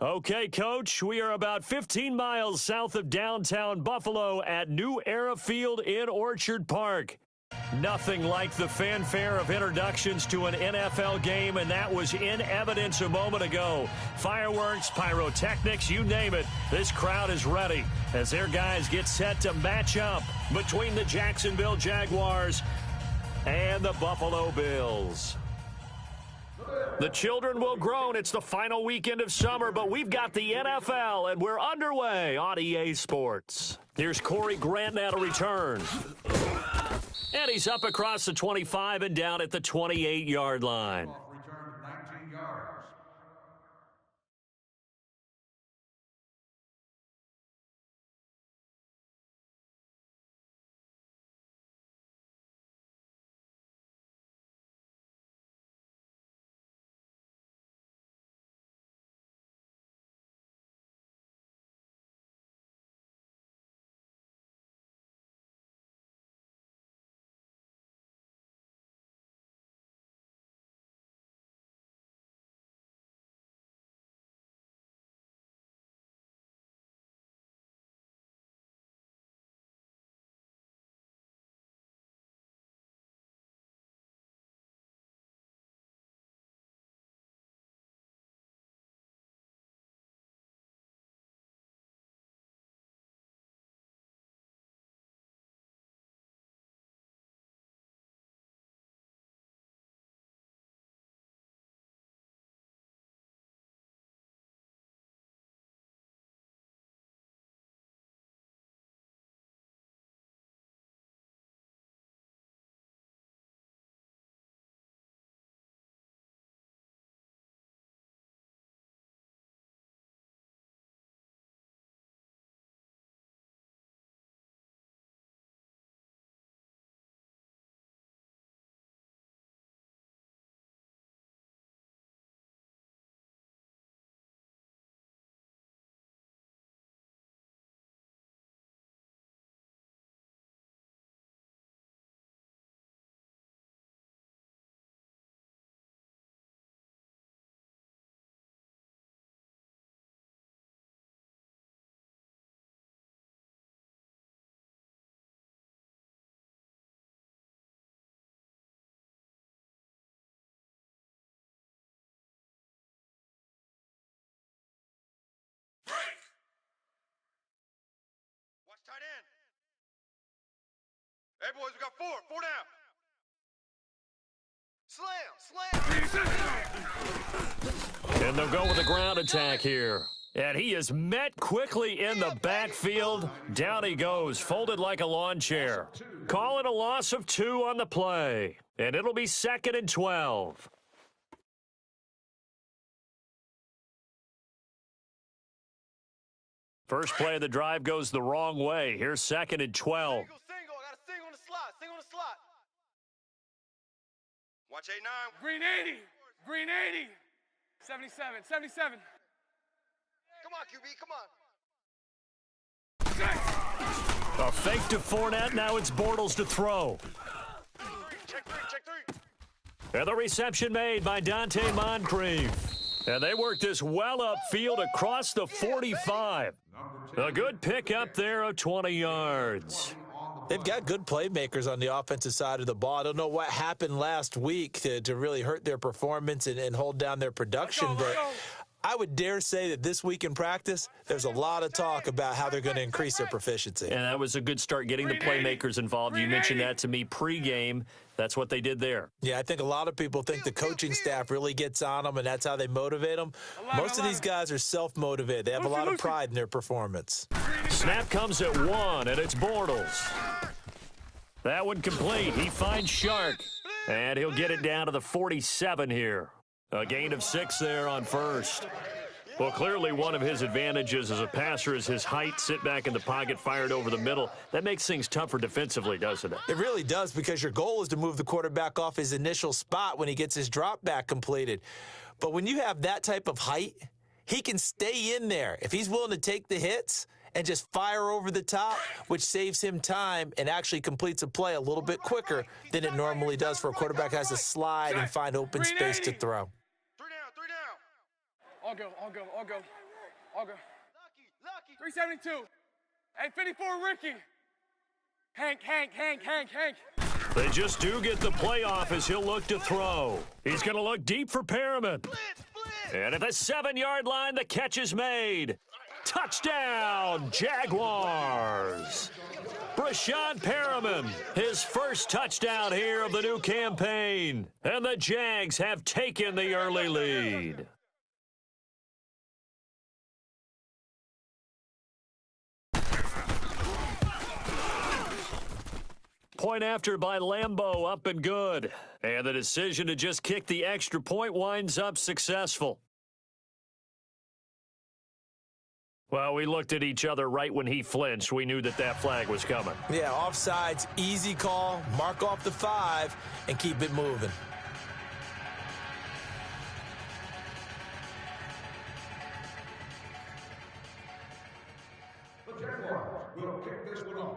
Okay, Coach, we are about 15 miles south of downtown Buffalo at New Era Field in Orchard Park. Nothing like the fanfare of introductions to an NFL game, and that was in evidence a moment ago. Fireworks, pyrotechnics, you name it. This crowd is ready as their guys get set to match up between the Jacksonville Jaguars and the Buffalo Bills. The children will groan. It's the final weekend of summer, but we've got the NFL, and we're underway on EA Sports. Here's Corey Grant now to return. And he's up across the 25 and down at the 28-yard line. Return 19 yards. Watch tight end. Hey, boys, we got four down. Slam. And they'll go with a ground attack here. And he is met quickly in the backfield. Down he goes, folded like a lawn chair. Call it a loss of 2 on the play. And it'll be 2nd and 12. First play of the drive goes the wrong way. Here's 2nd and 12. Single. I got a single on the slot. Watch 8-9. Green 80. Green 80. 77. Come on, QB, come on. A fake to Fournette. Now it's Bortles to throw. Check three. And the reception made by Dante Moncrief. And they work this well upfield across the 45. A good pick up there of 20 yards. They've got good playmakers on the offensive side of the ball. I don't know what happened last week to really hurt their performance and hold down their production, but I would dare say that this week in practice, there's a lot of talk about how they're going to increase their proficiency. And that was a good start getting the playmakers involved. You mentioned that to me pregame. That's what they did there. Yeah, I think a lot of people think the coaching staff really gets on them, and that's how they motivate them. Most of these guys are self-motivated. They have a lot of pride in their performance. Snap comes at 1, and it's Bortles. That one complete. He finds Shark, and he'll get it down to the 47 here. A gain of 6 there on first. Well, clearly one of his advantages as a passer is his height. Sit back in the pocket, fired over the middle. That makes things tougher defensively, doesn't it? It really does, because your goal is to move the quarterback off his initial spot when he gets his drop back completed. But when you have that type of height, he can stay in there. If he's willing to take the hits and just fire over the top, which saves him time and actually completes a play a little bit quicker than it normally does for a quarterback who has to slide and find open space to throw. Three down. I'll go. All good. 372. Hey, 54, Ricky. Hank. They just do get the playoff as he'll look to throw. He's going to look deep for Perriman. And at the 7-yard line, the catch is made. Touchdown, Jaguars. Brashad Perriman, his first touchdown here of the new campaign. And the Jags have taken the early lead. Point after by Lambeau, up and good. And the decision to just kick the extra point winds up successful. Well, we looked at each other right when he flinched. We knew that flag was coming. Yeah, offsides, easy call, mark off the 5, and keep it moving. The Jaguars will kick this one off.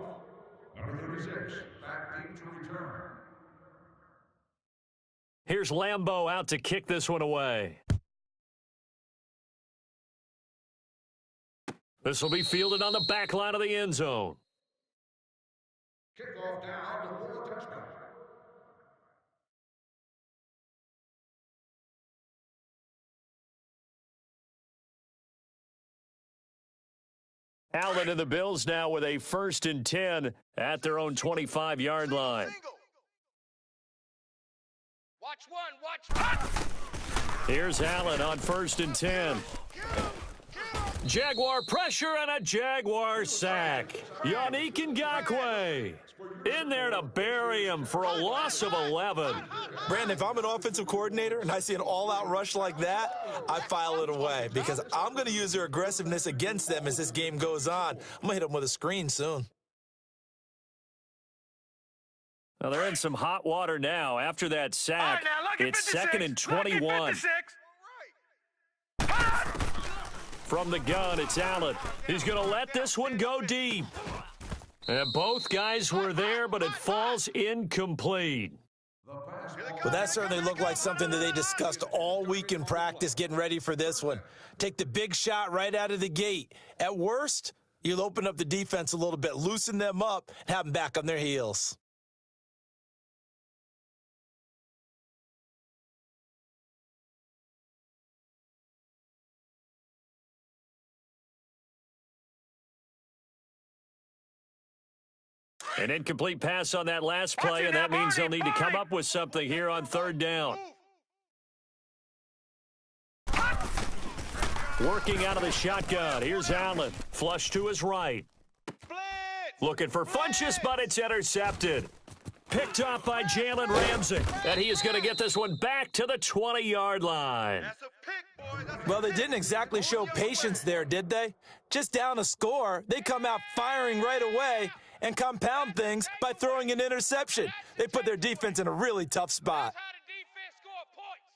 Number 36, back deep to return. Here's Lambeau out to kick this one away. This will be fielded on the back line of the end zone. Kickoff down before the touchdown. Allen and the Bills now with a 1st and 10 at their own 25-yard line. Watch one. Here's Allen on 1st and 10. Jaguar pressure and a Jaguar sack. Yannick Ngakoue in there to bury him for a loss of 11. Brandon, if I'm an offensive coordinator and I see an all-out rush like that, I file it away because I'm going to use their aggressiveness against them as this game goes on. I'm going to hit them with a screen soon. Well, they're in some hot water now. After that sack, it's 2nd and 21. From the gun, it's Allen. He's going to let this one go deep. And both guys were there, but it falls incomplete. Well, that certainly looked like something that they discussed all week in practice getting ready for this one. Take the big shot right out of the gate. At worst, you'll open up the defense a little bit, loosen them up, and have them back on their heels. An incomplete pass on that last play, and that means they'll need to come up with something here on 3rd down. Working out of the shotgun. Here's Allen. Flush to his right. Looking for Funchess, but it's intercepted. Picked off by Jalen Ramsey. And he is going to get this one back to the 20-yard line. Well, they didn't exactly show patience there, did they? Just down a score, they come out firing right away and compound things by throwing an interception. They put their defense in a really tough spot.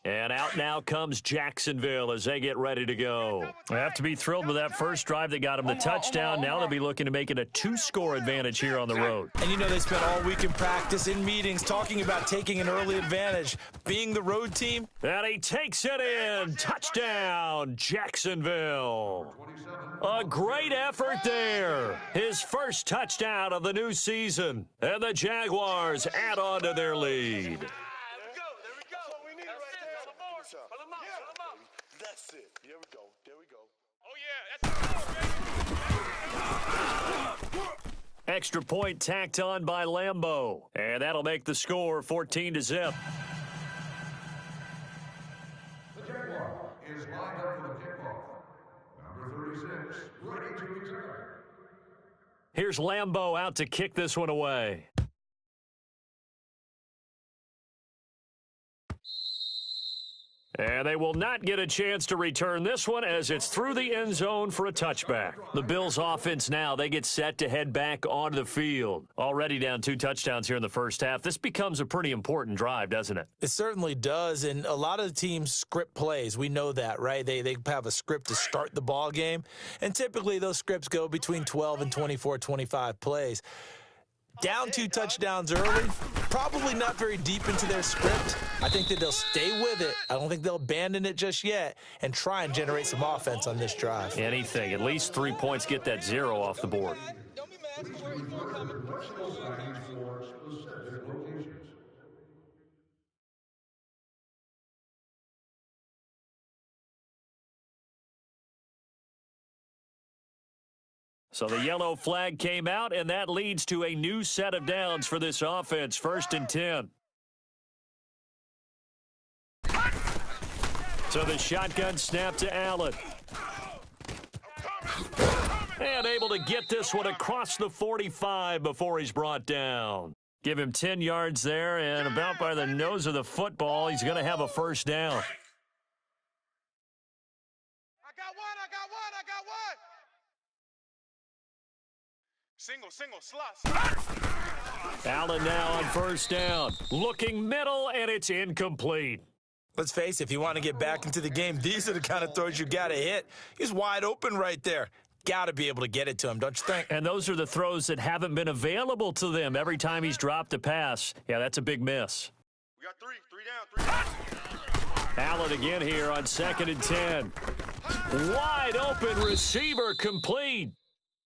And out now comes Jacksonville as they get ready to go. They have to be thrilled with that first drive that got them the touchdown. Now they'll be looking to make it a 2-score advantage here on the road. And you know they spent all week in practice, in meetings, talking about taking an early advantage, being the road team. And he takes it in. Touchdown, Jacksonville. A great effort there. His first touchdown of the new season. And the Jaguars add on to their lead. That's it. Here we go. There we go. Oh, yeah. That's it. Extra point tacked on by Lambeau. And that'll make the score 14-0. The Jaguar is lined up for the kickoff. Number 36, ready to return. Here's Lambeau out to kick this one away. And they will not get a chance to return this one as it's through the end zone for a touchback. The Bills offense now, they get set to head back onto the field. Already down 2 touchdowns here in the first half. This becomes a pretty important drive, doesn't it? It certainly does, and a lot of the teams script plays. We know that, right? They have a script to start the ball game, and typically those scripts go between 12 and 24, 25 plays. Down 2 touchdowns early, probably not very deep into their script. I think that they'll stay with it. I don't think they'll abandon it just yet and try and generate some offense on this drive. Anything. At least 3 points, get that 0 off the board. Don't be mad. Score is more coming. So the yellow flag came out, and that leads to a new set of downs for this offense. 1st and 10. So the shotgun snap to Allen. And able to get this one across the 45 before he's brought down. Give him 10 yards there, and about by the nose of the football, he's going to have a 1st down. I got one. Single, slot. Allen now on 1st down. Looking middle, and it's incomplete. Let's face it, if you want to get back into the game, these are the kind of throws you got to hit. He's wide open right there. Got to be able to get it to him, don't you think? And those are the throws that haven't been available to them every time he's dropped a pass. Yeah, that's a big miss. We got three down. Allen again here on 2nd and 10. Wide open receiver complete.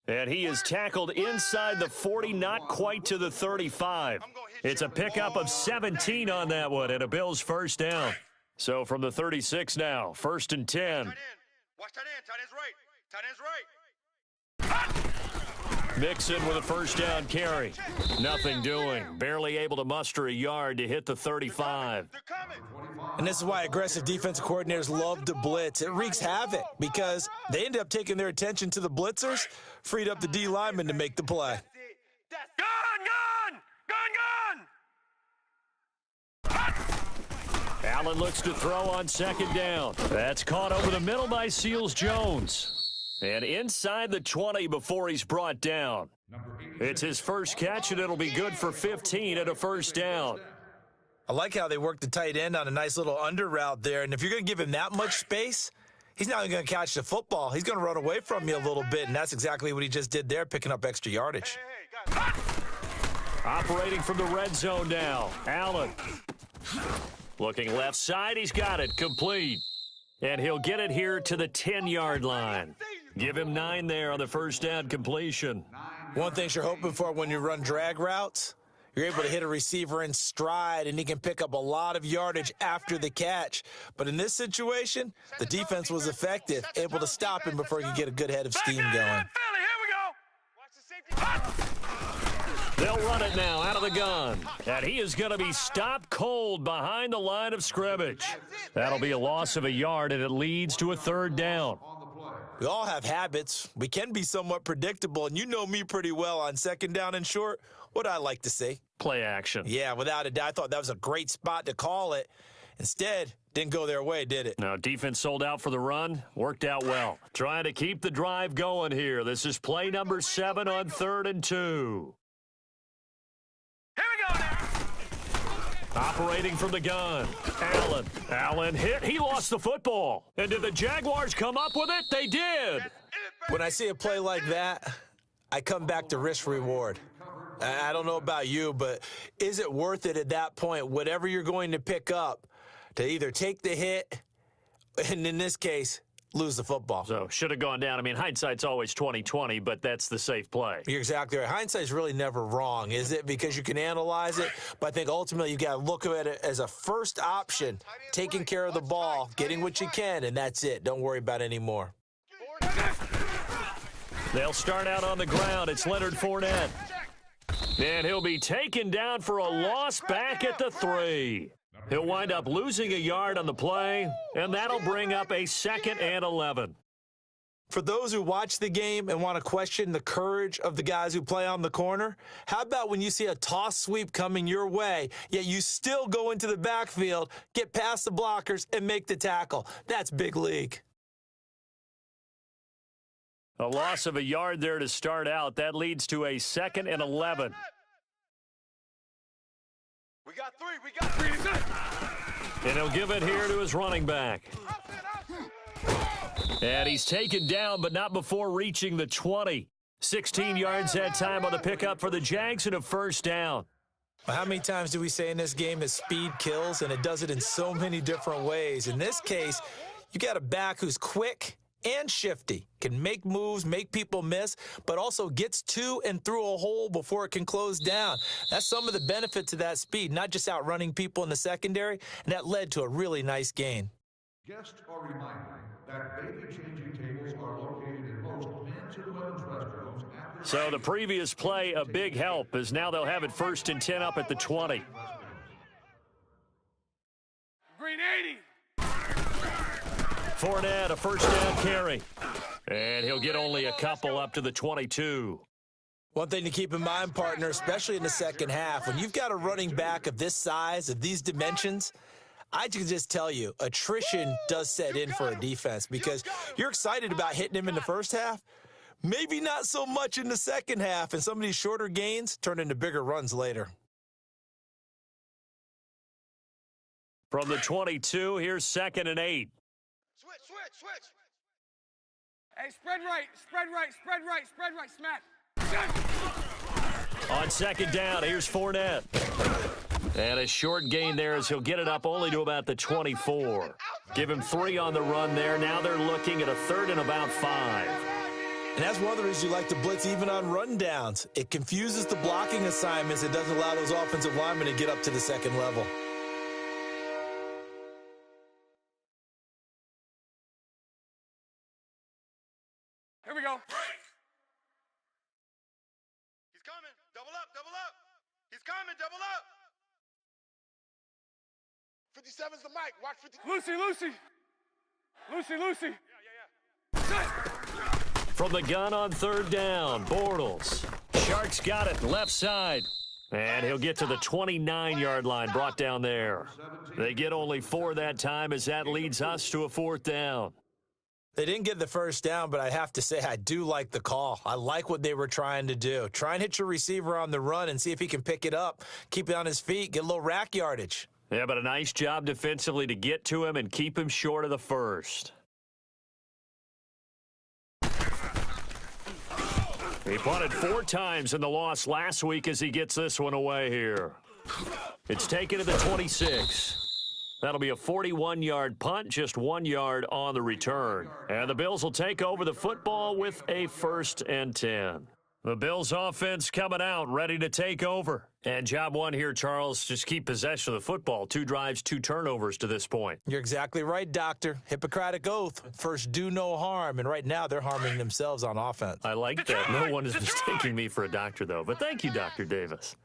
And he is tackled inside the 40, not quite to the 35. It's a pickup of 17 on that one and a Bills 1st down. So from the 36 now, 1st and 10. Watch tight end. Tight end's right. Mixon with a 1st down carry. Nothing doing. Barely able to muster a yard to hit the 35. They're coming. And this is why aggressive defensive coordinators love to blitz. It wreaks havoc because they end up taking their attention to the blitzers, freed up the D lineman to make the play. Allen looks to throw on 2nd down. That's caught over the middle by Seals-Jones. And inside the 20 before he's brought down. It's his 1st catch, and it'll be good for 15 and a 1st down. I like how they work the tight end on a nice little under route there. And if you're going to give him that much space, he's not going to catch the football. He's going to run away from you a little bit, and that's exactly what he just did there, picking up extra yardage. Operating from the red zone now. Allen. Looking left side. He's got it. Complete. And he'll get it here to the 10-yard line. Give him 9 there on the 1st down completion. One thing you're hoping for when you run drag routes, you're able to hit a receiver in stride, and he can pick up a lot of yardage after the catch. But in this situation, the defense was effective, able to stop him before he could get a good head of steam going. They'll run it now out of the gun. And he is going to be stopped cold behind the line of scrimmage. That'll be a loss of a yard, and it leads to a 3rd down. We all have habits. We can be somewhat predictable, and you know me pretty well on 2nd down and short. What I like to see. Play action. Yeah, without a doubt. I thought that was a great spot to call it. Instead, didn't go their way, did it? No, defense sold out for the run. Worked out well. Trying to keep the drive going here. This is play number 7 on 3rd and 2. Here we go now. Operating from the gun. Allen hit. He lost the football. And did the Jaguars come up with it? They did. When I see a play like that, I come back to risk reward. I don't know about you, but is it worth it at that point, whatever you're going to pick up, to either take the hit and, in this case, lose the football? So, should have gone down. I mean, hindsight's always 20/20, but that's the safe play. You're exactly right. Hindsight's really never wrong, is it? Because you can analyze it, but I think ultimately you've got to look at it as a first option, taking care of the ball, getting what you can, and that's it. Don't worry about it anymore. They'll start out on the ground. It's Leonard Fournette. And he'll be taken down for a loss back at the 3. He'll wind up losing a yard on the play, and that'll bring up a 2nd and 11. For those who watch the game and want to question the courage of the guys who play on the corner, how about when you see a toss sweep coming your way, yet you still go into the backfield, get past the blockers, and make the tackle? That's big league. A loss of a yard there to start out. That leads to a 2nd and 11. We got three. And he'll give it here to his running back. And he's taken down, but not before reaching the 20. 16 yards that time on the pickup for the Jags and a first down. Well, how many times do we say in this game that speed kills, and it does it in so many different ways? In this case, you got a back who's quick and shifty, can make moves, make people miss, but also gets to and through a hole before it can close down. That's some of the benefits of that speed, not just outrunning people in the secondary, and that led to a really nice gain. Guests are reminded that baby changing tables are located in most men's and women's restrooms. So the previous play, a big help, as now they'll have it 1st and 10 up at the 20. Green 80. Fournette, a first down carry. And he'll get only a couple up to the 22. One thing to keep in mind, partner, especially in the second half, when you've got a running back of this size, of these dimensions, I can just tell you, attrition does set in for a defense because you're excited about hitting him in the first half, maybe not so much in the second half, and some of these shorter gains turn into bigger runs later. From the 22, here's 2nd and 8. Switch. Hey, spread right, smack. On 2nd down, here's Fournette. And a short gain there as he'll get it up only to about the 24. Give him 3 on the run there. Now they're looking at a 3rd and about 5. And that's one of the reasons you like to blitz even on rundowns. It confuses the blocking assignments. It doesn't allow those offensive linemen to get up to the second level. Here we go. He's coming. Double up. He's coming. Double up. 57's the mic. Watch 50. Lucy. Yeah. From the gun on 3rd down, Bortles. Sharks got it, left side. And he'll get to the 29-yard line, brought down there. They get only 4 that time as that leads us to a 4th down. They didn't get the first down, but I have to say I do like the call. I like what they were trying to do. Try and hit your receiver on the run and see if he can pick it up, keep it on his feet, get a little rack yardage. Yeah, but a nice job defensively to get to him and keep him short of the first. He punted 4 times in the loss last week as he gets this one away here. It's taken to the 26. That'll be a 41-yard punt, just 1 yard on the return. And the Bills will take over the football with a 1st and 10. The Bills offense coming out, ready to take over. And job 1 here, Charles, just keep possession of the football. 2 drives, 2 turnovers to this point. You're exactly right, Doctor. Hippocratic oath. First, do no harm. And right now, they're harming themselves on offense. I like that. No one is mistaking me for a doctor, though. But thank you, Dr. Davis.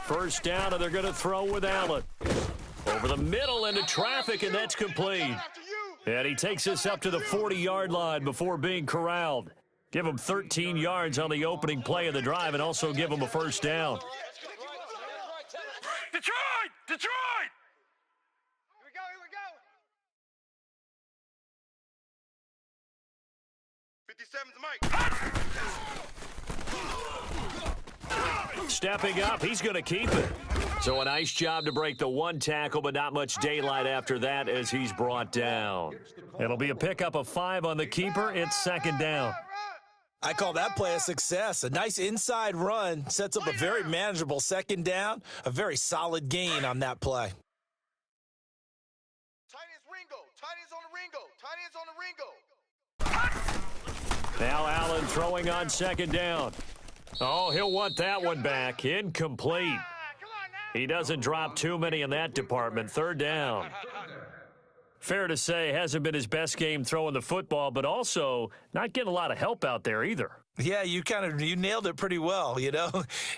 First down, and they're going to throw with Allen. Over the middle into traffic, and that's complete. And he takes us up to the 40-yard line before being corralled. Give him 13 yards on the opening play of the drive and also give him a first down. Detroit! Here we go. 57's the mic. Stepping up, he's going to keep it. So a nice job to break the 1 tackle, but not much daylight after that as he's brought down. It'll be a pickup of 5 on the keeper. It's 2nd down. I call that play a success. A nice inside run sets up a very manageable 2nd down, a very solid gain on that play. Tight ends on the Ringo. Now Allen throwing on 2nd down. Oh, he'll want that one back. Incomplete. He doesn't drop too many in that department. 3rd down. Fair to say, hasn't been his best game throwing the football, but also not getting a lot of help out there either. Yeah, you nailed it pretty well, you know.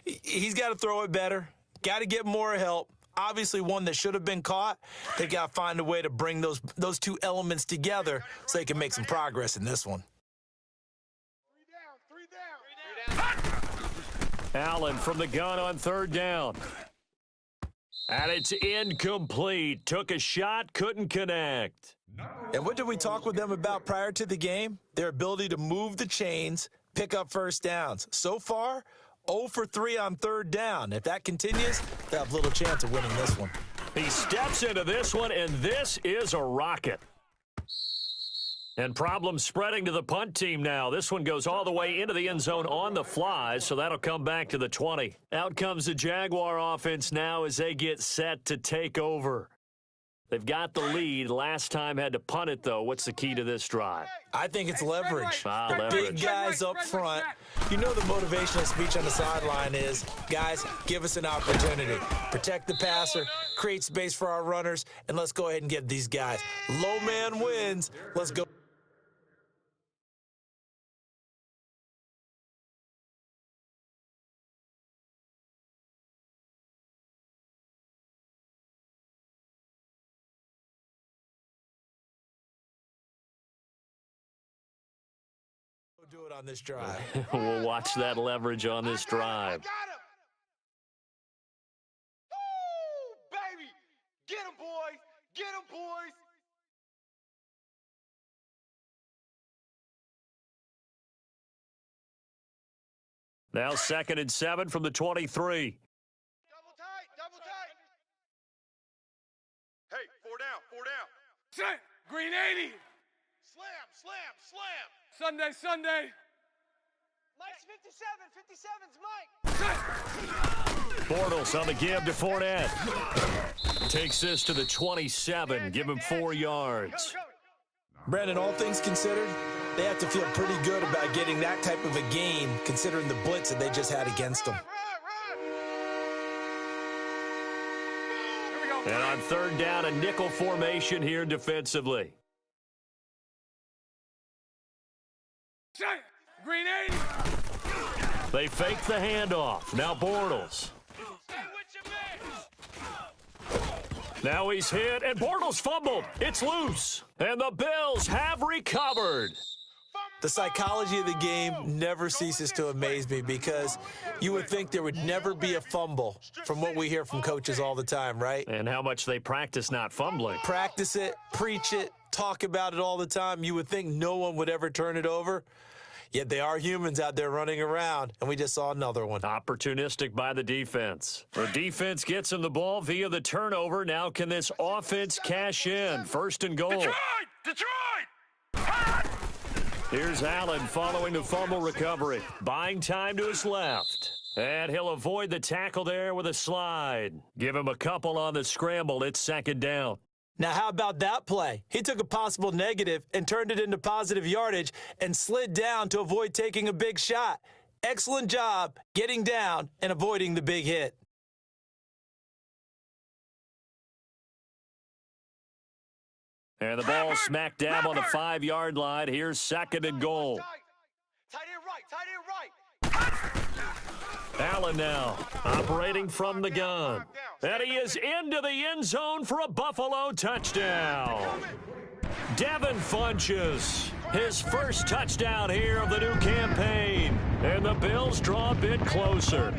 He's got to throw it better. Got to get more help. Obviously one that should have been caught. They got to find a way to bring those 2 elements together so they can make some progress in this one. 3 down. Allen from the gun on 3rd down. And it's incomplete. Took a shot, couldn't connect. And what did we talk with them about prior to the game? Their ability to move the chains, pick up first downs. So far, 0 for 3 on 3rd down. If that continues, they have little chance of winning this one. He steps into this one, and this is a rocket. And problems spreading to the punt team now. This one goes all the way into the end zone on the fly, so that'll come back to the 20. Out comes the Jaguar offense now as they get set to take over. They've got the lead. Last time had to punt it, though. What's the key to this drive? I think it's leverage. Leverage. Big guys up front. You know the motivational speech on the sideline is, guys, give us an opportunity. Protect the passer, create space for our runners, and let's go ahead and get these guys. Low man wins. Let's go. Do it on this drive. We'll watch that leverage on this drive. I got him. Woo, baby. Get him, boys. Get him, boys. Now 2nd and 7 from the 23. Double tight, double tight. Hey, 4 down, 4 down. Set. Green 80. Slam, slam, slam. Sunday. Mike's 57. 57's Mike. Bortles on the give to Fournette. Takes this to the 27. Give him 4 yards. Brandon, all things considered, they have to feel pretty good about getting that type of a gain, considering the blitz that they just had against them. And on 3rd down, a nickel formation here defensively. Green 80. They fake the handoff. Now Bortles. Now he's hit, and Bortles fumbled. It's loose. And the Bills have recovered. The psychology of the game never ceases to amaze me because you would think there would never be a fumble from what we hear from coaches all the time, right? And how much they practice not fumbling. Practice it, preach it, talk about it all the time. You would think no one would ever turn it over. Yet they are humans out there running around, and we just saw another one. Opportunistic by the defense. The defense gets him the ball via the turnover. Now can this offense cash in? 1st and goal. Detroit! Here's Allen following the fumble recovery. Buying time to his left. And he'll avoid the tackle there with a slide. Give him a couple on the scramble. It's 2nd down. Now, how about that play? He took a possible negative and turned it into positive yardage and slid down to avoid taking a big shot. Excellent job getting down and avoiding the big hit. And the ball smack dab on the 5-yard line. Here's 2nd and goal. Tight end right. Allen now operating from the gun. And he is into the end zone for a Buffalo touchdown. Devin Funches, his first touchdown here of the new campaign. And the Bills draw a bit closer.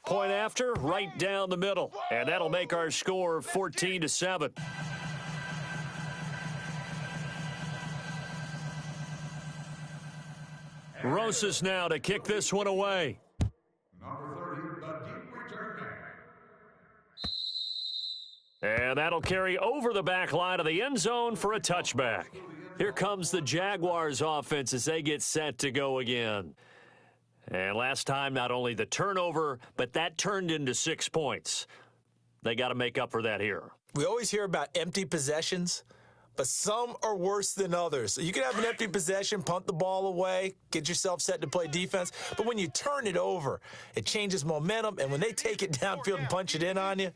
Point after, right down the middle. And that'll make our score 14-7. Rosas now to kick this one away. Number 30, the deep return man. And that'll carry over the back line of the end zone for a touchback. Here comes the Jaguars offense as they get set to go again. And last time, not only the turnover, but that turned into 6 points. They got to make up for that here. We always hear about empty possessions, but some are worse than others. So you can have an empty possession, punt the ball away, get yourself set to play defense. But when you turn it over, it changes momentum. And when they take it downfield and punch it in on you,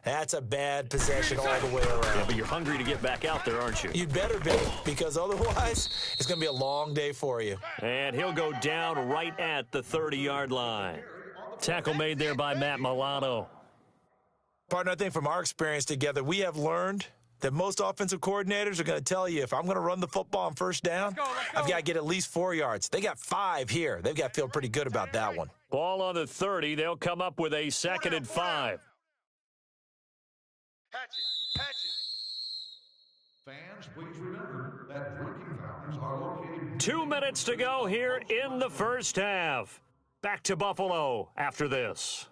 that's a bad possession all the way around. Yeah, but you're hungry to get back out there, aren't you? You'd better be, because otherwise it's going to be a long day for you. And he'll go down right at the 30-yard line. Tackle made there by Matt Milano. Partner, I think from our experience together, we have learned that most offensive coordinators are going to tell you, if I'm going to run the football on 1st down, I've got to get at least 4 yards. They got 5 here. They've got to feel pretty good about that one. Ball on the 30. They'll come up with a 2nd and 5. Hatchet. Fans, please remember that drinking fountains are located. 2 minutes to go here in the first half. Back to Buffalo after this.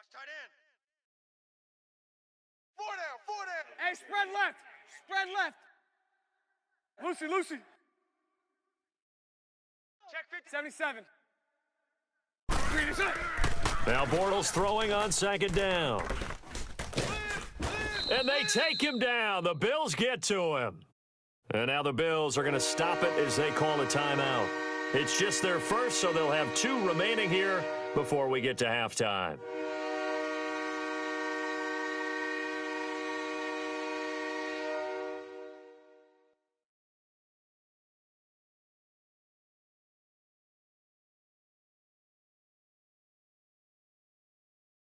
Watch tight end. Four down, four down. Hey, spread left. Spread left. Lucy, Lucy. Check 50. 77. Green is it. Now Bortles throwing on second down. And they take him down. The Bills get to him. And now the Bills are going to stop it as they call a timeout. It's just their first, so they'll have 2 remaining here before we get to halftime.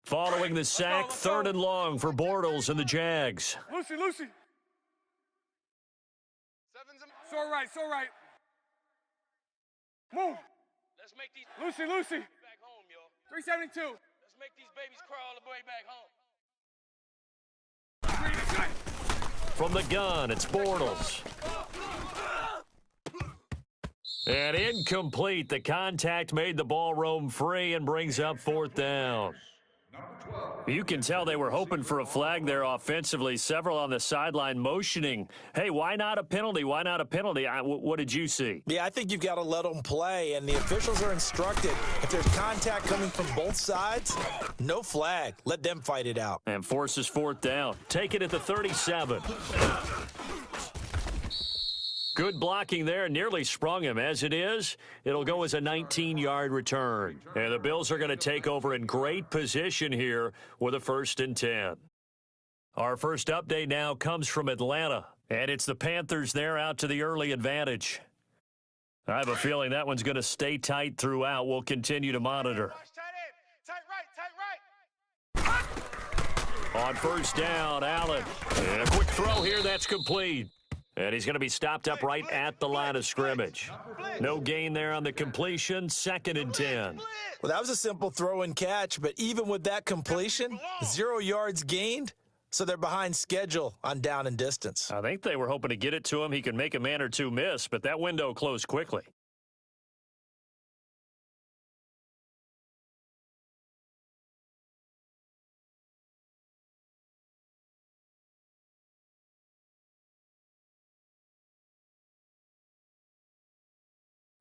Following the sack, 3rd and long for Bortles and the Jags. Lucy, Lucy. Seven's a... So right, so right. Move. Let's make these Lucy, Lucy. back home, yo. 372. Let's make these babies crawl the way back home. Green is it. From the gun, it's Bortles. And incomplete. The contact made the ball roam free and brings up 4th down. You can tell they were hoping for a flag there offensively. Several on the sideline motioning, hey, why not a penalty? Why not a penalty? What did you see? Yeah, I think you've got to let them play, and the officials are instructed. If there's contact coming from both sides, no flag. Let them fight it out. And forces 4th down. Take it at the 37. Good blocking there, nearly sprung him. As it is, it'll go as a 19-yard return. And the Bills are going to take over in great position here with a 1st and 10. Our first update now comes from Atlanta, and it's the Panthers there out to the early advantage. I have a feeling that one's going to stay tight throughout. We'll continue to monitor. Watch tight end. Tight right, tight right. On 1st down, Allen. And a quick throw here, that's complete. And he's going to be stopped up right at the line of scrimmage. No gain there on the completion, 2nd and 10. Well, that was a simple throw and catch, but even with that completion, 0 yards gained, so they're behind schedule on down and distance. I think they were hoping to get it to him. He could make a man or two miss, but that window closed quickly.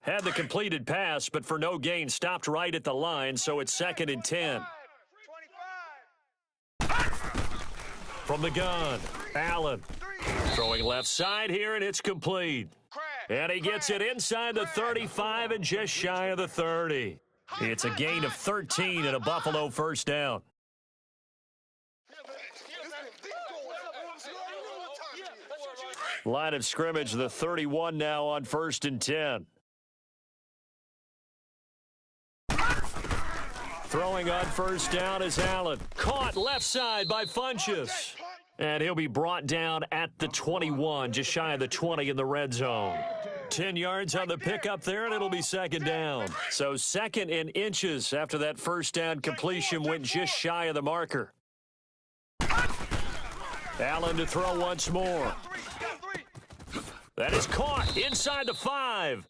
Had the completed pass, but for no gain, stopped right at the line, so it's 2nd and 10. 25. From the gun, Allen. Throwing left side here, and it's complete. And he gets it inside the 35 and just shy of the 30. It's a gain of 13 and a Buffalo 1st down. Line of scrimmage, the 31 now on 1st and 10. Throwing on 1st down is Allen. Caught left side by Funchess. And he'll be brought down at the 21, just shy of the 20 in the red zone. 10 yards on the pickup there, and it'll be 2nd down. So 2nd and inches after that 1st down completion went just shy of the marker. Allen to throw once more. That is caught inside the 5.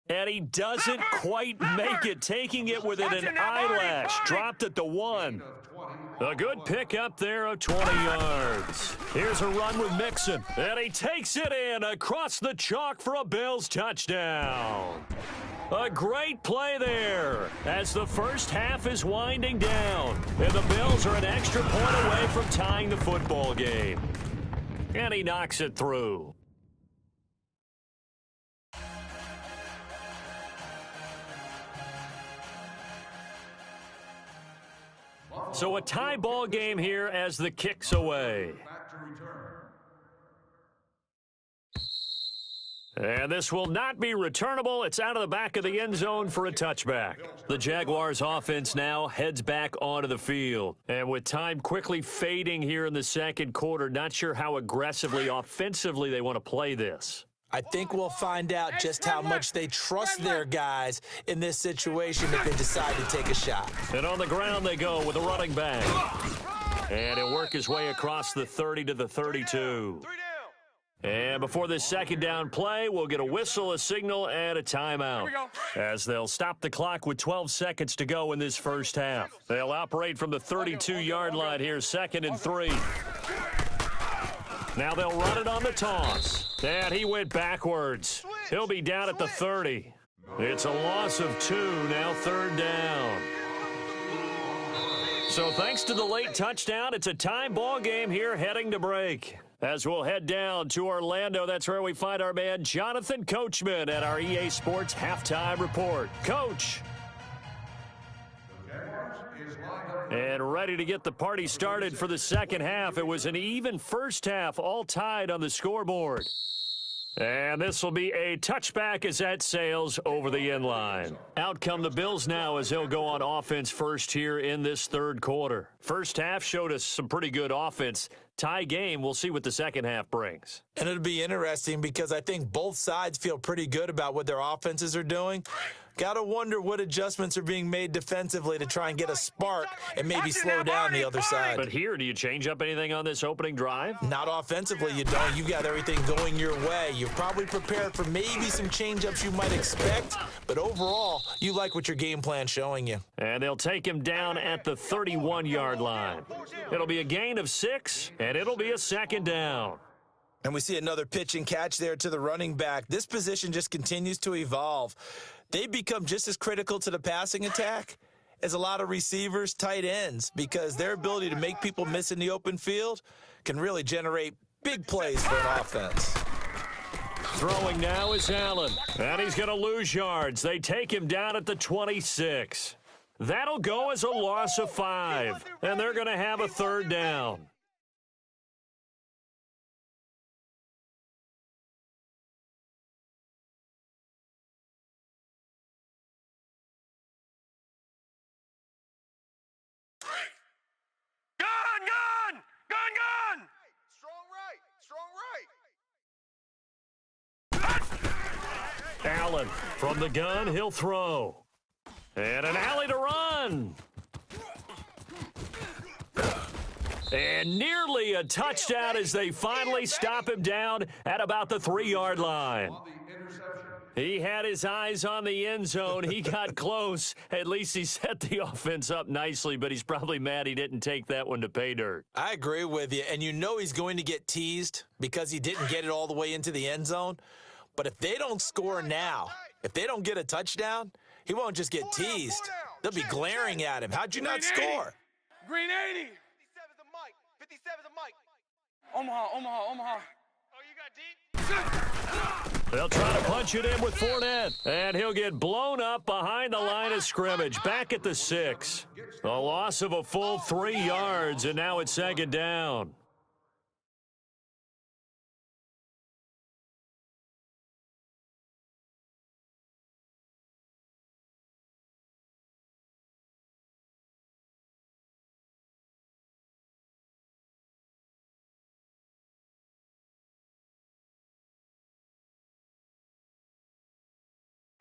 And he doesn't quite make it, taking it within an eyelash. Dropped at the 1. A good pick up there of 20 yards. Here's a run with Mixon. And he takes it in across the chalk for a Bills touchdown. A great play there as the first half is winding down. And the Bills are an extra point away from tying the football game. And he knocks it through. So a tie ball game here as the kick's away. And this will not be returnable. It's out of the back of the end zone for a touchback. The Jaguars offense now heads back onto the field. And with time quickly fading here in the 2nd quarter, not sure how aggressively offensively they want to play this. I think we'll find out just how much they trust their guys in this situation if they decide to take a shot. And on the ground they go with a running back. And he'll work his way across the 30 to the 32. And before this second down play, we'll get a whistle, a signal, and a timeout. Here we go. As they'll stop the clock with 12 seconds to go in this first half. They'll operate from the 32-yard line here, 2nd and 3. Now they'll run it on the toss. And he went backwards. He'll be down at the 30. It's a loss of 2, now 3rd down. So thanks to the late touchdown, it's a tie ball game here heading to break. As we'll head down to Orlando, that's where we find our man Jonathan Coachman at our EA Sports Halftime Report. Coach. And ready to get the party started for the second half. It was an even first half, all tied on the scoreboard. And this will be a touchback as that sails over the end line. Out come the Bills now as they'll go on offense first here in this third quarter. First half showed us some pretty good offense. Tie game, we'll see what the second half brings. And it'll be interesting because I think both sides feel pretty good about what their offenses are doing. Got to wonder what adjustments are being made defensively to try and get a spark and maybe slow down the other side. But here, do you change up anything on this opening drive? Not offensively, you don't. You got everything going your way. You're probably prepared for maybe some change-ups you might expect, but overall, you like what your game plan's showing you. And they'll take him down at the 31-yard line. It'll be a gain of 6, and it'll be a 2nd down. And we see another pitch and catch there to the running back. This position just continues to evolve. They become just as critical to the passing attack as a lot of receivers, tight ends, because their ability to make people miss in the open field can really generate big plays for an offense. Throwing now is Allen, and he's going to lose yards. They take him down at the 26. That'll go as a loss of 5, and they're going to have a 3rd down. Gun! Strong right. Allen from the gun, he'll throw. And an alley to run. And nearly a touchdown as they finally stop him down at about the 3-yard line. He had his eyes on the end zone. He got close. At least he set the offense up nicely, but he's probably mad he didn't take that one to pay dirt. I agree with you, and you know he's going to get teased because he didn't get it all the way into the end zone. But if they don't score now, if they don't get a touchdown, he won't just get teased. They'll be glaring at him. How'd you not score? Green 80. 57's a Mike. 57's a Mike. Omaha. Oh, you got deep? They'll try to punch it in with Fournette, and he'll get blown up behind the line of scrimmage, back at the 6. A loss of a full 3 yards, and now it's 2nd down.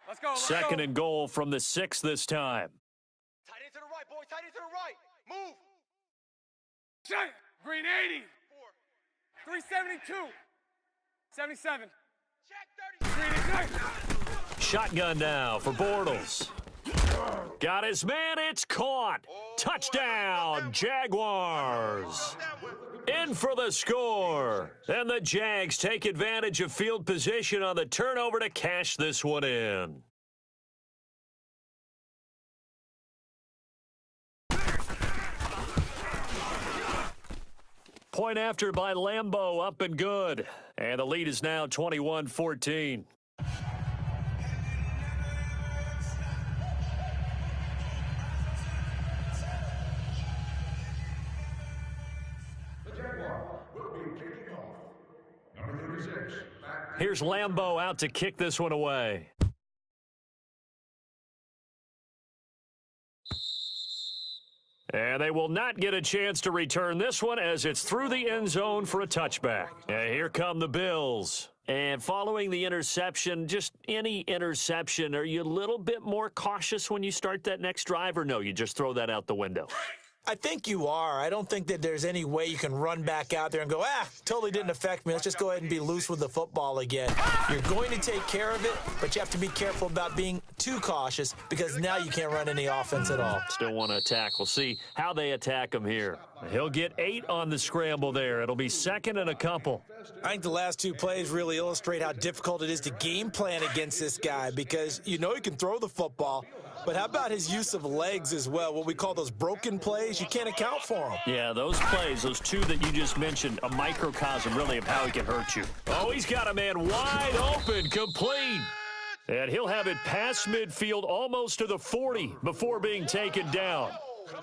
Let's go. 2nd and goal from the 6 this time. Tight end to the right, boy. Tight end to the right. Move. Green 80. 372. 77. Check 30. Green 80. Shotgun now for Bortles. Got his man, it's caught. Touchdown, Jaguars. In for the score. And the Jags take advantage of field position on the turnover to cash this one in. Point after by Lambeau, up and good. And the lead is now 21-14. Here's Lambeau out to kick this one away. And they will not get a chance to return this one as it's through the end zone for a touchback. And here come the Bills. And following the interception, just any interception, are you a little bit more cautious when you start that next drive, or no, you just throw that out the window? I think you are. I don't think that there's any way you can run back out there and go, totally didn't affect me. Let's just go ahead and be loose with the football again. You're going to take care of it, but you have to be careful about being too cautious because now you can't run any offense at all. Still want to attack. We'll see how they attack him here. He'll get 8 on the scramble there. It'll be second and a couple. I think the last 2 plays really illustrate how difficult it is to game plan against this guy because you know he can throw the football, but how about his use of legs as well, what we call those broken plays? You can't account for them. Yeah, those plays, those 2 that you just mentioned, a microcosm really of how he can hurt you. Oh, he's got a man wide open, complete. And he'll have it past midfield almost to the 40 before being taken down.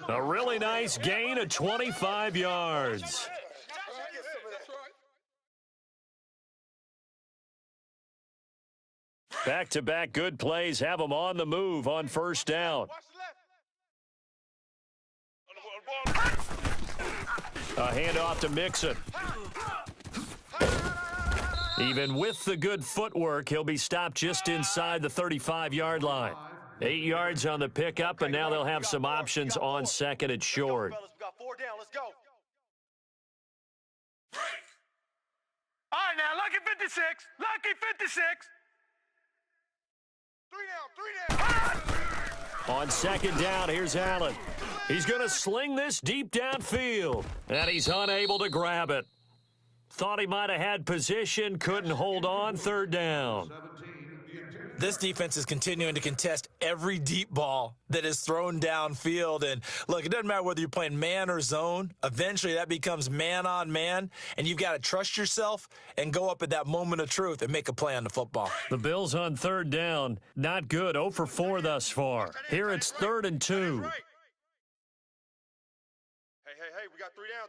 A really nice gain of 25 yards. Back-to-back good plays have them on the move on first down. A handoff to Mixon. Even with the good footwork, he'll be stopped just inside the 35-yard line. 8 yards on the pickup, and now they'll have some options on second and short. We got 4 down. Let's go. All right, now, lucky 56. Lucky 56. 3 down. On second down, here's Allen. He's going to sling this deep downfield, and he's unable to grab it. Thought he might have had position, couldn't hold on, third down. This defense is continuing to contest every deep ball that is thrown downfield. And, look, it doesn't matter whether you're playing man or zone. Eventually, that becomes man-on-man, and you've got to trust yourself and go up at that moment of truth and make a play on the football. The Bills on third down, not good, 0 for 4 thus far. Here it's 3rd and 2. Hey, we got 3 down.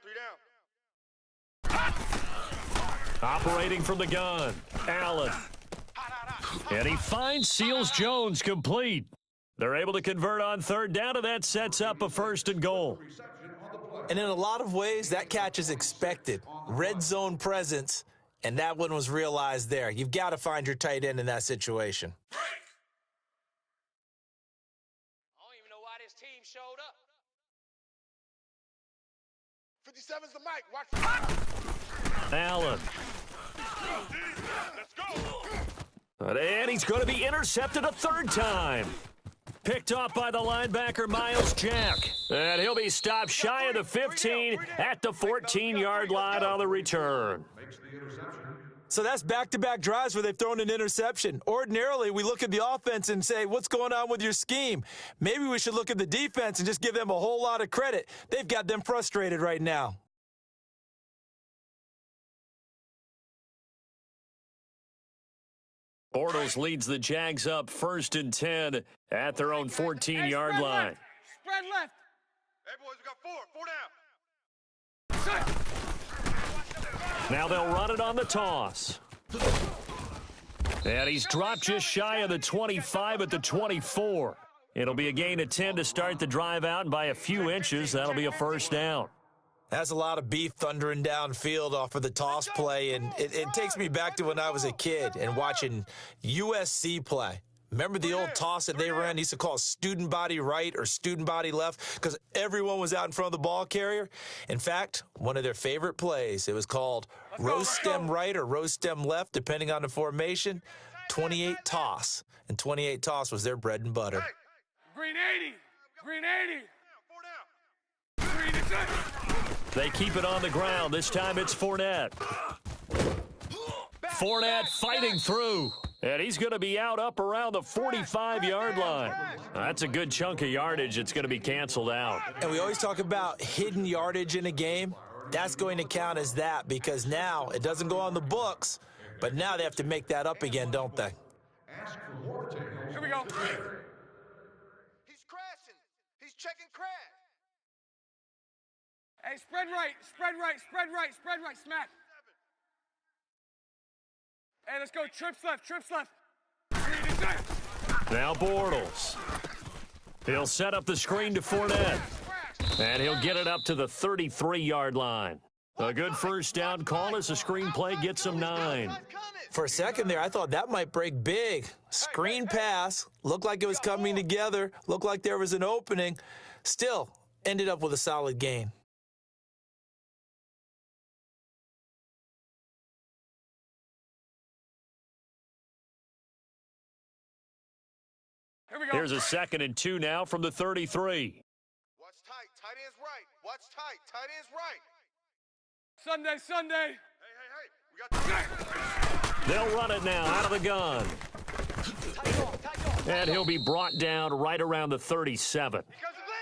Operating from the gun, Allen. And he finds Seals-Jones complete. They're able to convert on third down, and that sets up a 1st and goal. And in a lot of ways, that catch is expected. Red zone presence, and that one was realized there. You've got to find your tight end in that situation. I don't even know why this team showed up. 57's the mic. Watch. Allen. Let's go. And he's going to be intercepted a 3rd time. Picked off by the linebacker, Miles Jack. And he'll be stopped shy of the 15 at the 14-yard line on the return. So that's back-to-back drives where they've thrown an interception. Ordinarily, we look at the offense and say, what's going on with your scheme? Maybe we should look at the defense and just give them a whole lot of credit. They've got them frustrated right now. Bortles leads the Jags up 1st and 10 at their own 14-yard line. Spread left. Hey, boys, we got 4. 4 down. Now they'll run it on the toss. And he's dropped just shy of the 25 at the 24. It'll be a gain of 10 to start the drive out, and by a few inches, that'll be a 1st down. That's a lot of beef thundering downfield off of the toss play, and it takes me back to when I was a kid and watching USC play. Remember the old toss that they ran? They used to call student body right or student body left because everyone was out in front of the ball carrier. In fact, one of their favorite plays, it was called rose stem right or rose stem left, depending on the formation, 28 toss. And 28 toss was their bread and butter. Green 80. Green 80. 4 down. Green is it. They keep it on the ground. This time it's Fournette. Fournette fighting through. And he's going to be out up around the 45-yard line. That's a good chunk of yardage. It's going to be canceled out. And we always talk about hidden yardage in a game. That's going to count as that because now it doesn't go on the books, but now they have to make that up again, don't they? Here we go. He's crashing. He's checking crash. Hey, spread right. Spread right. Spread right. Spread right. Smack. Hey, let's go. Trips left. Trips left. Green is it. Now Bortles. He'll set up the screen to Fournette. And he'll get it up to the 33-yard line. A good 1st down call as the screenplay gets him 9. For a second there, I thought that might break big. Screen pass. Looked like it was coming together. Looked like there was an opening. Still, ended up with a solid gain. Here we go. Here's a 2nd and 2 now from the 33. Watch tight. Tight end's right. Watch tight. Tight end's right. Sunday. Hey. We got the They'll run it now out of the gun. And he'll be brought down right around the 37.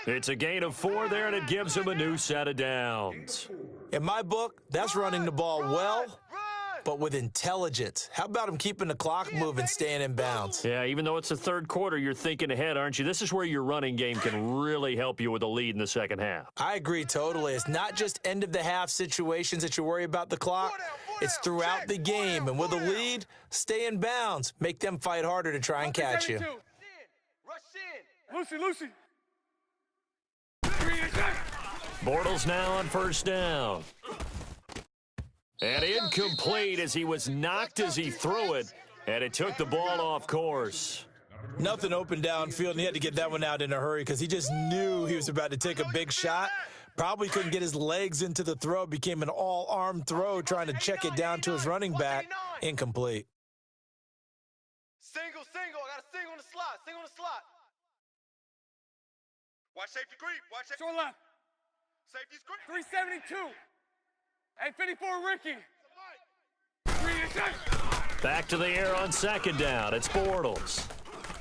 It's a gain of 4 there, and it gives him a new set of downs. In my book, that's running the ball well, but with intelligence. How about him keeping the clock moving, staying in bounds? Yeah, even though it's the 3rd quarter, you're thinking ahead, aren't you? This is where your running game can really help you with a lead in the 2nd half. I agree totally. It's not just end-of-the-half situations that you worry about the clock. It's throughout the game. And with a lead, stay in bounds. Make them fight harder to try and catch you. rush in. Lucy. Bortles now on 1st down. And incomplete as he was knocked as he threw it, and it took the ball off course. Nothing open downfield, and he had to get that one out in a hurry because he just knew he was about to take a big shot. Probably couldn't get his legs into the throw. Became an all-arm throw trying to check it down to his running back. Incomplete. Single. I got a single on the slot. Watch safety creep. Watch safety. Short left. Safety's creep. 372. And 54 Ricky. 3 Back to the air on 2nd down. It's Bortles.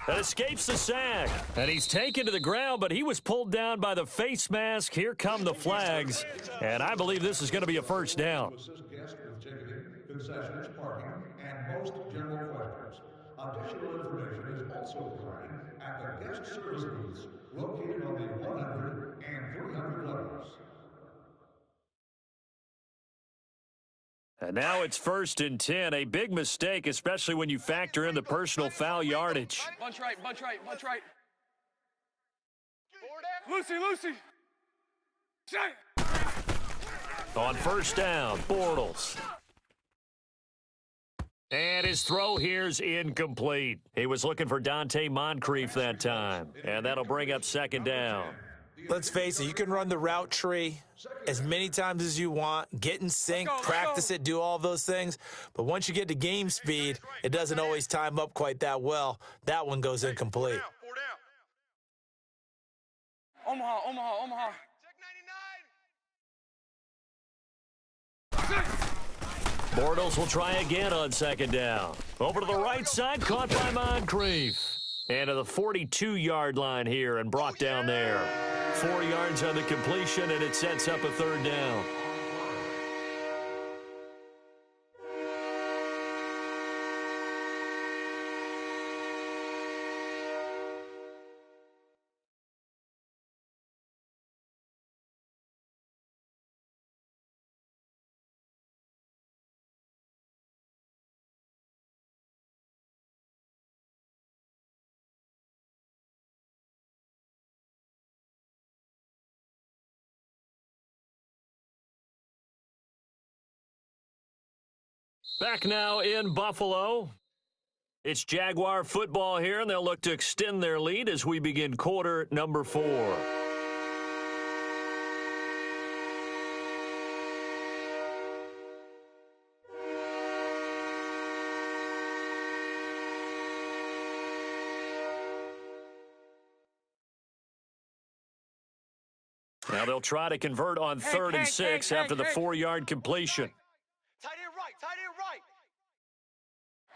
That escapes the sack. And he's taken to the ground, but he was pulled down by the face mask. Here come the flags. And I believe this is going to be a 1st down. Assist guests with ticketing, concessions, parking, and most general questions. Additional information is also provided at the guest service booths located on the 100 and 300 levels. And now it's 1st and 10. A big mistake, especially when you factor in the personal foul yardage. Bunch right. Forward there. Lucy. Shot. On 1st down, Bortles. And his throw here's incomplete. He was looking for Dante Moncrief that time. And that'll bring up 2nd down. Let's face it, you can run the route tree as many times as you want, get in sync, practice it, do all those things. But once you get to game speed, it doesn't always time up quite that well. That one goes incomplete. 4 down. Omaha. Check 99. Bortles will try again on 2nd down. Over to the right side, caught by Moncrief. And to the 42-yard line here and brought down there. 4 yards on the completion, and it sets up a 3rd down. Back now in Buffalo. It's Jaguar football here, and they'll look to extend their lead as we begin quarter number 4. Now they'll try to convert on 3rd and 6 after the 4-yard completion. Tight end right.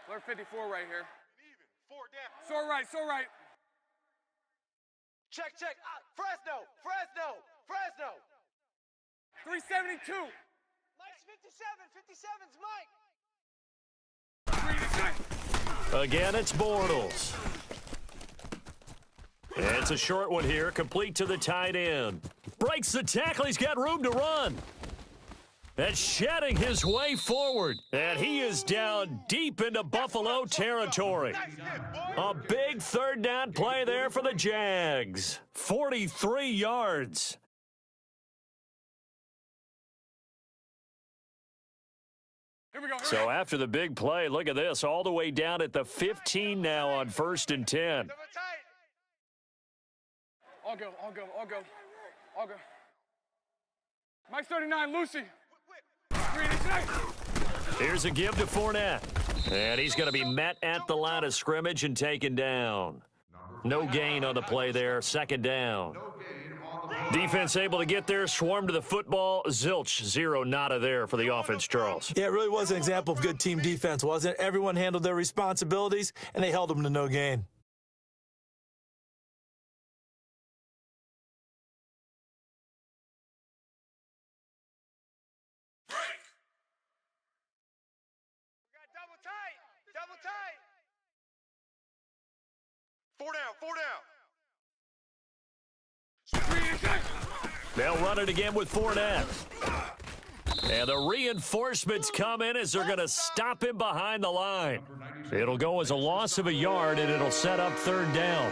We're 54 right here. Even. 4 down. So right. Check. Fresno. 372. Mike's 57. 57's Mike. Again, it's Bortles. And it's a short one here, complete to the tight end. Breaks the tackle, he's got room to run. And shedding his way forward. And he is down deep into Buffalo territory. A big 3rd down play there for the Jags. 43 yards. Here we go. So after the big play, look at this. All the way down at the 15 now on 1st and 10. All go. All good. Mike 39, Lucy. Green, ignite. Here's a give to Fournette. And he's going to be met at the line of scrimmage and taken down. No gain on the play there. Second down. Defense able to get there, swarm to the football. Zilch, zero, nada there for the offense, Charles. Yeah, it really was an example of good team defense, wasn't it? Everyone handled their responsibilities, and they held them to no gain. Double tight. 4 down, 4 down. They'll run it again with Fournette. And the reinforcements come in as they're going to stop him behind the line. It'll go as a loss of a yard, and it'll set up third down.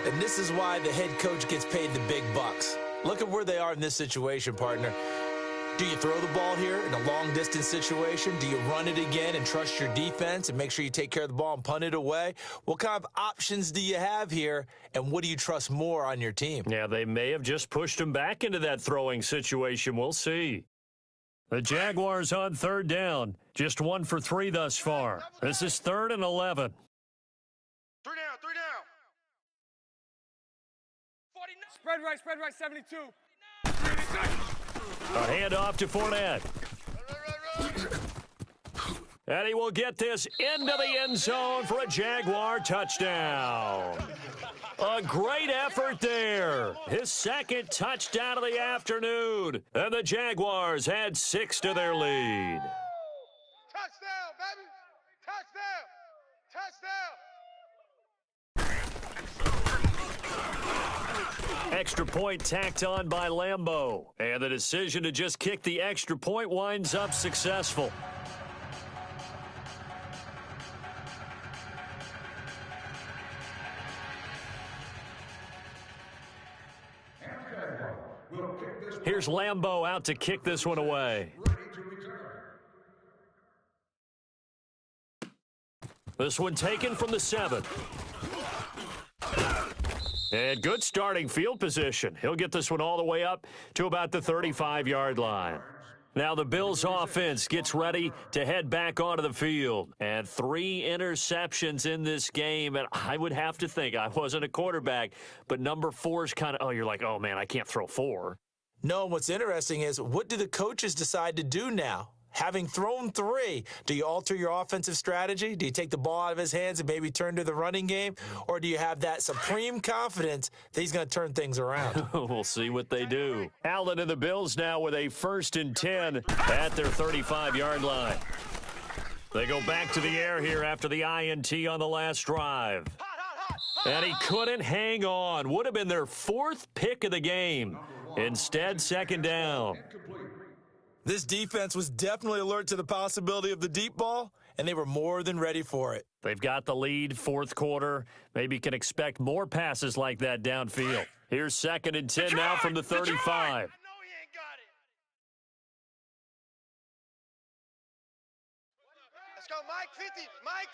And this is why the head coach gets paid the big bucks. Look at where they are in this situation, partner. Do you throw the ball here in a long-distance situation? Do you run it again and trust your defense and make sure you take care of the ball and punt it away? What kind of options do you have here, and what do you trust more on your team? Yeah, they may have just pushed him back into that throwing situation. We'll see. The Jaguars on third down. Just 1 for 3 thus far. This is 3rd and 11. 3 down, 3 down. Spread right, 72. A handoff to Fournette. And he will get this into the end zone for a Jaguar touchdown. A great effort there. His second touchdown of the afternoon. And the Jaguars add 6 to their lead. Touchdown, baby. Touchdown. Touchdown. Extra point tacked on by Lambeau. And the decision to just kick the extra point winds up successful. Here's Lambeau out to kick this one away. This one taken from the 7. And good starting field position. He'll get this one all the way up to about the 35-yard line. Now the Bills offense gets ready to head back onto the field. And 3 interceptions in this game. And I would have to think, I wasn't a quarterback, but number 4 is kind of, you're like, oh, man, I can't throw 4. No, what's interesting is, what do the coaches decide to do now? Having thrown 3, do you alter your offensive strategy? Do you take the ball out of his hands and maybe turn to the running game? Or do you have that supreme confidence that he's going to turn things around? We'll see what they do. Allen and the Bills now with a 1st and 10 at their 35-yard line. They go back to the air here after the INT on the last drive. And he couldn't hang on. Would have been their 4th pick of the game. Instead, 2nd down. This defense was definitely alert to the possibility of the deep ball, and they were more than ready for it. They've got the lead, 4th quarter. Maybe can expect more passes like that downfield. Here's 2nd and 10 now from the 35. I know he ain't got it. Let's go, Mike 50. Mike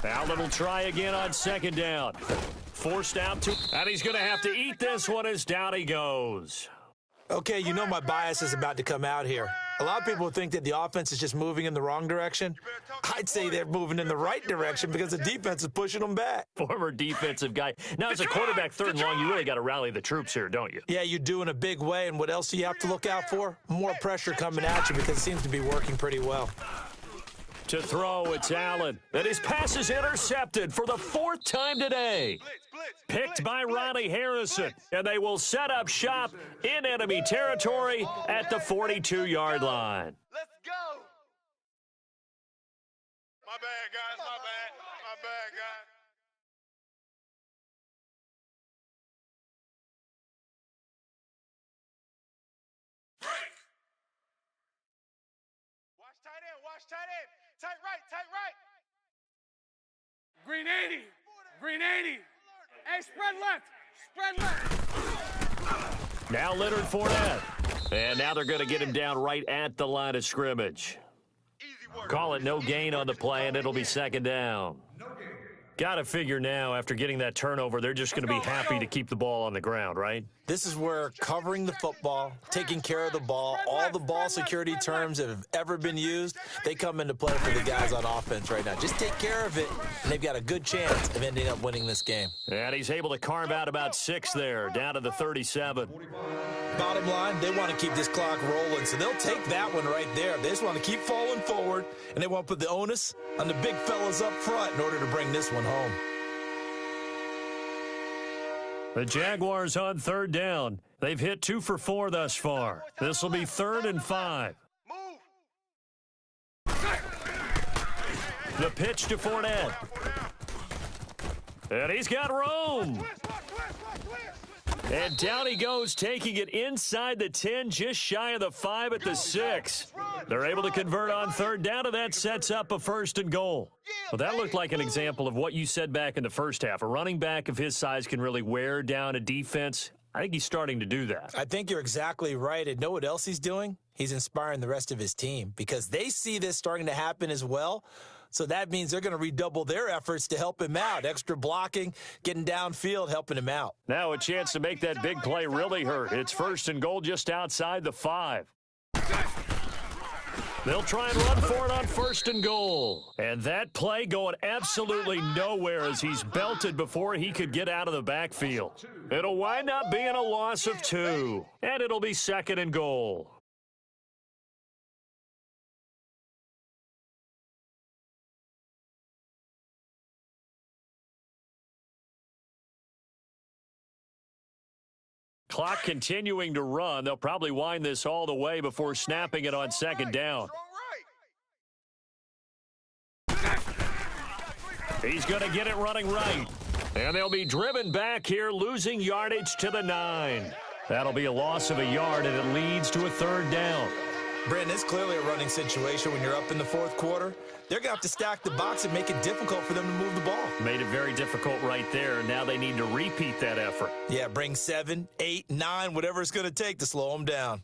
50. Allen will try again on 2nd down. Forced out to, and he's going to have to eat this one as down he goes. Okay, you know my bias is about to come out here. A lot of people think that the offense is just moving in the wrong direction. I'd say they're moving in the right direction because the defense is pushing them back. Former defensive guy. Now, as a quarterback 3rd and long, you really got to rally the troops here, don't you? Yeah, you do in a big way, and what else do you have to look out for? More pressure coming at you because it seems to be working pretty well. To throw, it's Allen. And his pass is intercepted for the 4th time today. Picked by Ronnie Harrison. And they will set up shop in enemy territory at the 42-yard line. Let's go. My bad, guys. My bad, guys. Watch tight end. Watch tight end. Tight right. Tight right. Green 80. Green 80. Hey, spread left. Now Leonard Fournette. And now they're going to get him down right at the line of scrimmage. Call it no gain on the play, and it'll be 2nd down. No gain. Got to figure now, after getting that turnover, they're just going to be happy to keep the ball on the ground, right? This is where covering the football, taking care of the ball, all the ball security terms that have ever been used, they come into play for the guys on offense right now. Just take care of it, and they've got a good chance of ending up winning this game. And he's able to carve out about 6 there, down to the 37. Bottom line, they want to keep this clock rolling, so they'll take that one right there. They just want to keep falling forward, and they want to put the onus on the big fellas up front in order to bring this one home. The Jaguars on 3rd down. They've hit 2 for 4 thus far. This will be 3rd and 5. The pitch to Fournette. And he's got room. And down he goes, taking it inside the 10, just shy of the 5 at the 6. They're able to convert on 3rd down, and that sets up a 1st and goal. Well, that looked like an example of what you said back in the first half. A running back of his size can really wear down a defense. I think he's starting to do that. I think you're exactly right. And know what else he's doing? He's inspiring the rest of his team because they see this starting to happen as well. So that means they're going to redouble their efforts to help him out. Extra blocking, getting downfield, helping him out. Now a chance to make that big play really hurt. It's 1st and goal just outside the 5. They'll try and run for it on 1st and goal. And that play going absolutely nowhere as he's belted before he could get out of the backfield. It'll wind up being a loss of 2. And it'll be 2nd and goal. Clock continuing to run. They'll probably wind this all the way before snapping it on 2nd down. He's going to get it running right. And they'll be driven back here, losing yardage to the 9. That'll be a loss of a yard, and it leads to a 3rd down. Brandon, it's clearly a running situation when you're up in the 4th quarter. They're going to have to stack the box and make it difficult for them to move the ball. Made it very difficult right there. Now they need to repeat that effort. Yeah, bring 7, 8, 9, whatever it's going to take to slow them down.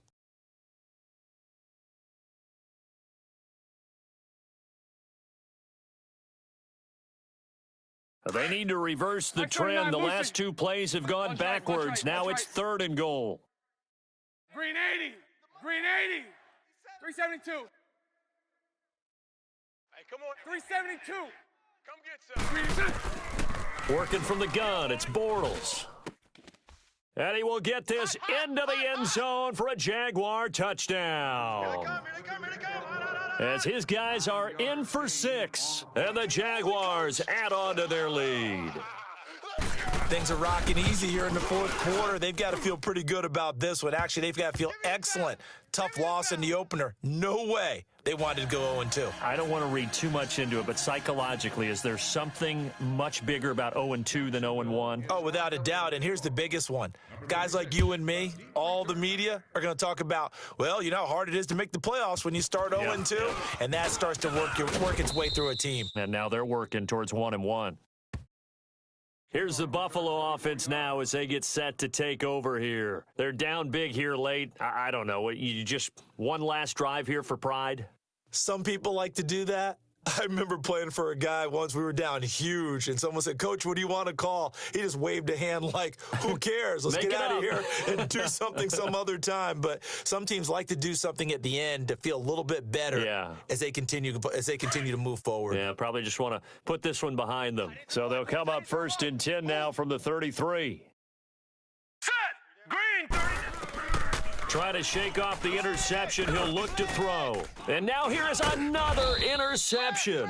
They need to reverse the trend. The last 2 plays have gone backwards. Now it's 3rd and goal. Green 80. Green 80. 372. Hey, come on. 372. Come get some. Working from the gun, it's Bortles. And he will get this into the end zone for a Jaguar touchdown. As his guys are in for 6, and the Jaguars add on to their lead. Things are rocking easy here in the 4th quarter. They've got to feel pretty good about this one. Actually, they've got to feel excellent. Tough loss in the opener. No way they wanted to go 0-2. I don't want to read too much into it, but psychologically, is there something much bigger about 0-2 than 0-1? Oh, without a doubt. And here's the biggest one. Guys like you and me, all the media, are going to talk about, well, you know how hard it is to make the playoffs when you start 0-2. And that starts to work its way through a team. And now they're working towards 1-1. Here's the Buffalo offense now as they get set to take over here. They're down big here late. I don't know. You just one last drive here for pride? Some people like to do that. I remember playing for a guy once. We were down huge, and someone said, "Coach, what do you want to call?" He just waved a hand like, who cares? Let's get out of here and do something some other time. But some teams like to do something at the end to feel a little bit better as they continue to move forward. Yeah, probably just want to put this one behind them. So they'll come up 1st and 10 now from the 33. Set. Green 30. Trying to shake off the interception. He'll look to throw. And now here is another interception.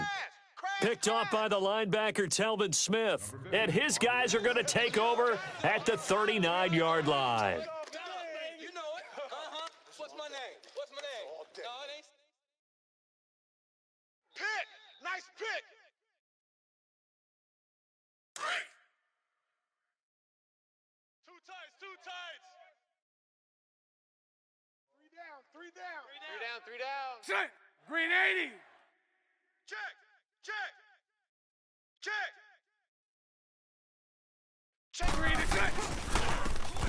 Picked off by the linebacker, Telvin Smith. And his guys are going to take over at the 39-yard line. You know it. What's my name? What's my name? No, it ain't. Pick. Nice pick. Two tights. Three down. Set. Green 80. Check. Green is set.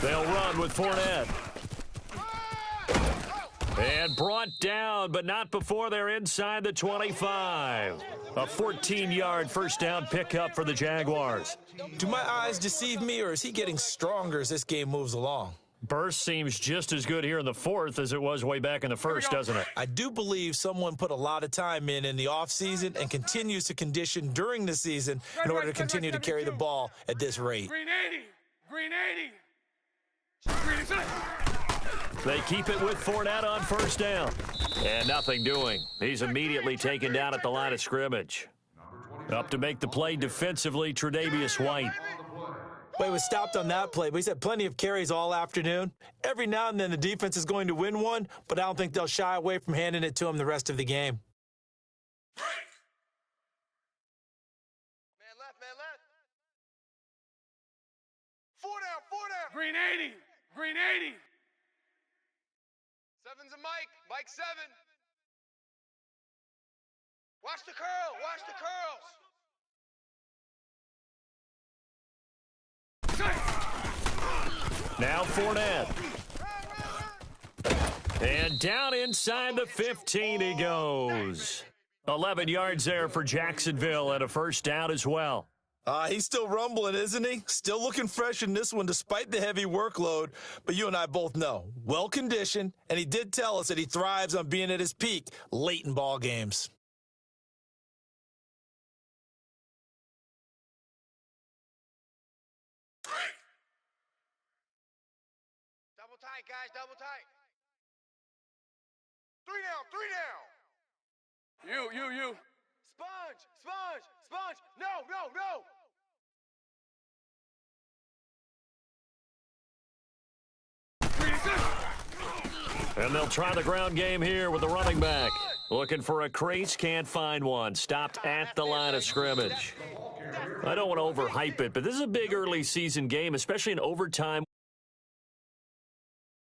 They'll run with Fournette. And brought down, but not before they're inside the 25. A 14-yard first down pickup for the Jaguars. Do my eyes deceive me, or is he getting stronger as this game moves along? Burst seems just as good here in the fourth as it was way back in the first, doesn't it? I do believe someone put a lot of time in the offseason and continues to condition during the season in order to continue to carry the ball at this rate. Green 80. Green 80. Green 80. They keep it with Fournette on first down. And nothing doing. He's immediately taken down at the line of scrimmage. Up to make the play defensively, Tre'Davious White. Well, he was stopped on that play, but he's had plenty of carries all afternoon. Every now and then the defense is going to win one, but I don't think they'll shy away from handing it to him the rest of the game. Man left, man left. Four down, four down. Green 80. Green 80. Seven's a Mike. Mike 7. Watch the curl. Watch the curls. Now Fournette. And down inside the 15 he goes. 11 yards there for Jacksonville and a first down as well. He's still rumbling, isn't he? Still looking fresh in this one despite the heavy workload. But you and I both know, well-conditioned, and he did tell us that he thrives on being at his peak late in ball games. Double tight, guys. Double tight. 3 down. 3 down. You. Sponge. Sponge. Sponge. No, no, no. And they'll try the ground game here with the running back. Looking for a crease, can't find one. Stopped at the line of scrimmage. I don't want to overhype it, but this is a big early season game, especially in overtime.